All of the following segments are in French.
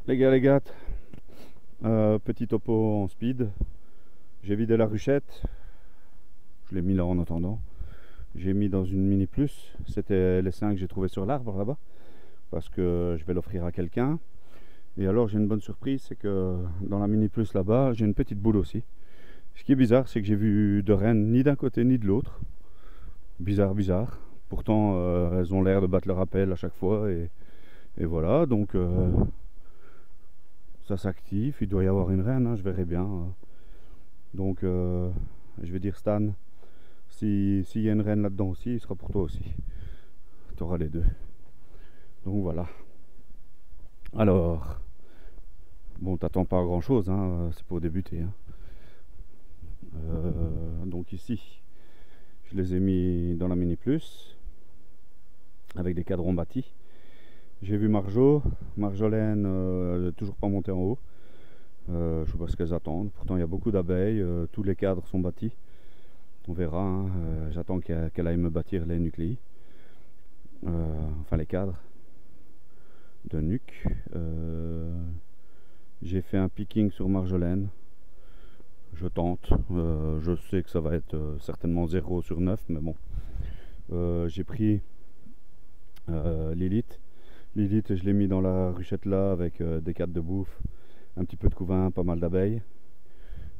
Les gars, petit topo en speed. J'ai vidé la ruchette. Je l'ai mis là en attendant. J'ai mis dans une mini plus. C'était les 5 que j'ai trouvé sur l'arbre là-bas. Parce que je vais l'offrir à quelqu'un. Et alors j'ai une bonne surprise, c'est que dans la mini plus là-bas, j'ai une petite boule aussi. Ce qui est bizarre, c'est que j'ai vu de rennes ni d'un côté ni de l'autre. Bizarre, bizarre. Pourtant, elles ont l'air de battre leur appel à chaque fois. Et voilà, donc ça s'active. Il doit y avoir une reine, hein, je verrai bien. Donc je vais dire Stan, s'il y a une reine là-dedans aussi, il sera pour toi aussi. Tu auras les deux. Donc voilà. Alors, bon, t'attends pas grand chose, hein, c'est pour débuter. Hein. Donc ici, je les ai mis dans la mini plus avec des cadrons bâtis. J'ai vu Marjolaine, toujours pas montée en haut. Je sais pas ce qu'elles attendent. Pourtant, il y a beaucoup d'abeilles. Tous les cadres sont bâtis. On verra. Hein. J'attends qu'elle aille me bâtir les nucléis. Enfin, les cadres de nuque. J'ai fait un picking sur Marjolaine. Je tente. Je sais que ça va être certainement 0 sur 9. Mais bon. J'ai pris Lilith. Lilith, je l'ai mis dans la ruchette là avec des cadres de bouffe. Un petit peu de couvain, pas mal d'abeilles.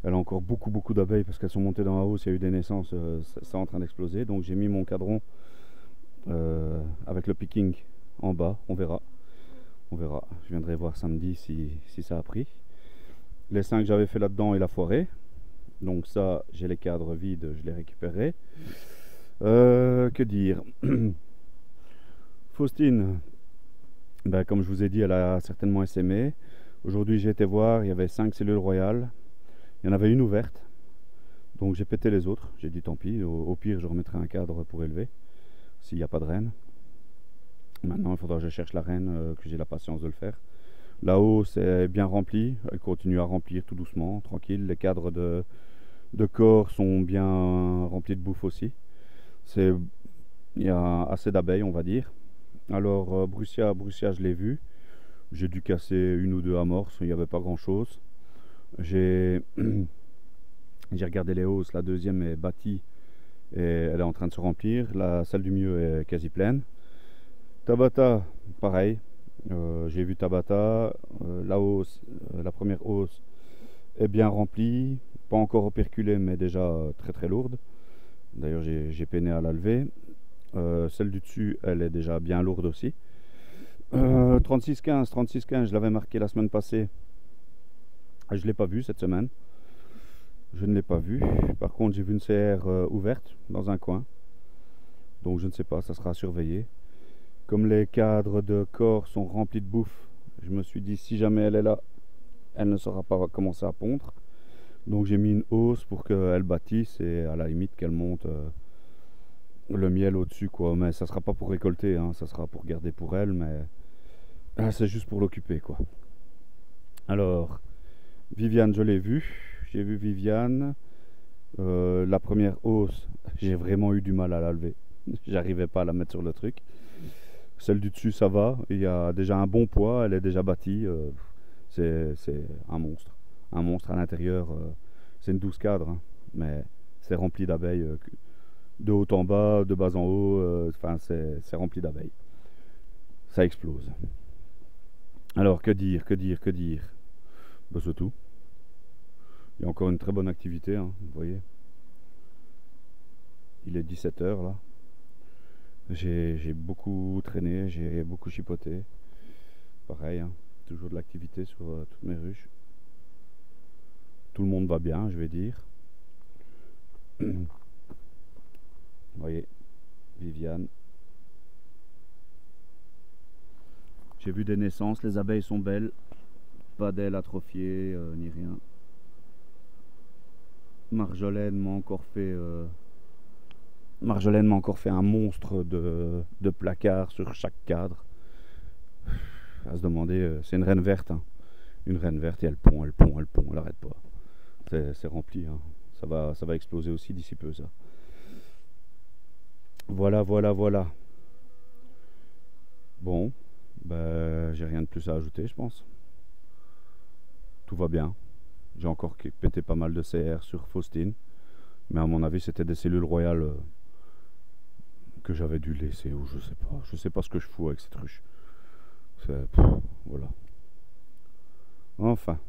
Elle a encore beaucoup d'abeilles parce qu'elles sont montées dans la hausse, il y a eu des naissances, c'est en train d'exploser. Donc j'ai mis mon cadron avec le picking en bas, on verra. On verra, je viendrai voir samedi si ça a pris. Les 5 que j'avais fait là-dedans, il a foiré. Donc ça, j'ai les cadres vides, je les récupérerai. Que dire Faustine, ben, comme je vous ai dit, elle a certainement essaimé. Aujourd'hui j'ai été voir, il y avait 5 cellules royales. Il y en avait une ouverte. Donc j'ai pété les autres. J'ai dit tant pis, au pire je remettrai un cadre pour élever. S'il n'y a pas de reine. Maintenant il faudra que je cherche la reine, que j'ai la patience de le faire. Là-haut c'est bien rempli. Elle continue à remplir tout doucement, tranquille. Les cadres de corps sont bien remplis de bouffe aussi. Il y a assez d'abeilles on va dire. Alors Brussia je l'ai vu. J'ai dû casser une ou deux amorces, il n'y avait pas grand chose. J'ai regardé les hausses, la deuxième est bâtie et elle est en train de se remplir. Celle du milieu est quasi pleine. Tabata, pareil. J'ai vu Tabata, la hausse, la première hausse est bien remplie, pas encore operculée mais déjà très lourde. D'ailleurs j'ai peiné à la lever. Celle du dessus, elle est déjà bien lourde aussi. 36-15, je l'avais marqué la semaine passée. Je ne l'ai pas vu cette semaine. Je ne l'ai pas vu. Par contre, j'ai vu une CR ouverte dans un coin. Donc je ne sais pas, ça sera surveillé. Comme les cadres de corps sont remplis de bouffe, je me suis dit si jamais elle est là, elle ne saura pas commencer à pondre. Donc j'ai mis une hausse pour qu'elle bâtisse et à la limite qu'elle monte le miel au-dessus, quoi. Mais ça sera pas pour récolter, hein. Ça sera pour garder pour elle, mais c'est juste pour l'occuper, quoi. Alors, Viviane, je l'ai vue. J'ai vu Viviane. La première hausse, j'ai vraiment eu du mal à la lever. J'arrivais pas à la mettre sur le truc. Celle du dessus, ça va. Il y a déjà un bon poids. Elle est déjà bâtie. C'est un monstre. Un monstre à l'intérieur. C'est une 12 cadres. Hein, mais c'est rempli d'abeilles. De haut en bas, de bas en haut. Enfin, c'est rempli d'abeilles. Ça explose. Alors, que dire ben, c'est tout. Il y a encore une très bonne activité, hein, vous voyez. Il est 17 h là. J'ai beaucoup traîné, j'ai beaucoup chipoté. Pareil, hein, toujours de l'activité sur toutes mes ruches. Tout le monde va bien, je vais dire. Vous voyez, Viviane. J'ai vu des naissances, les abeilles sont belles. Pas d'ailes atrophiées, ni rien. Marjolaine m'a encore fait un monstre de placard sur chaque cadre. À se demander, c'est une reine verte, hein. Une reine verte et elle pond, elle arrête pas. C'est rempli, hein. Ça va exploser aussi d'ici peu ça. Voilà. Bon, ben j'ai rien de plus à ajouter, je pense. tout va bien. J'ai encore pété pas mal de CR sur Faustine. Mais à mon avis, c'était des cellules royales que j'avais dû laisser, ou je sais pas. Je sais pas ce que je fous avec cette ruche. Voilà. Enfin.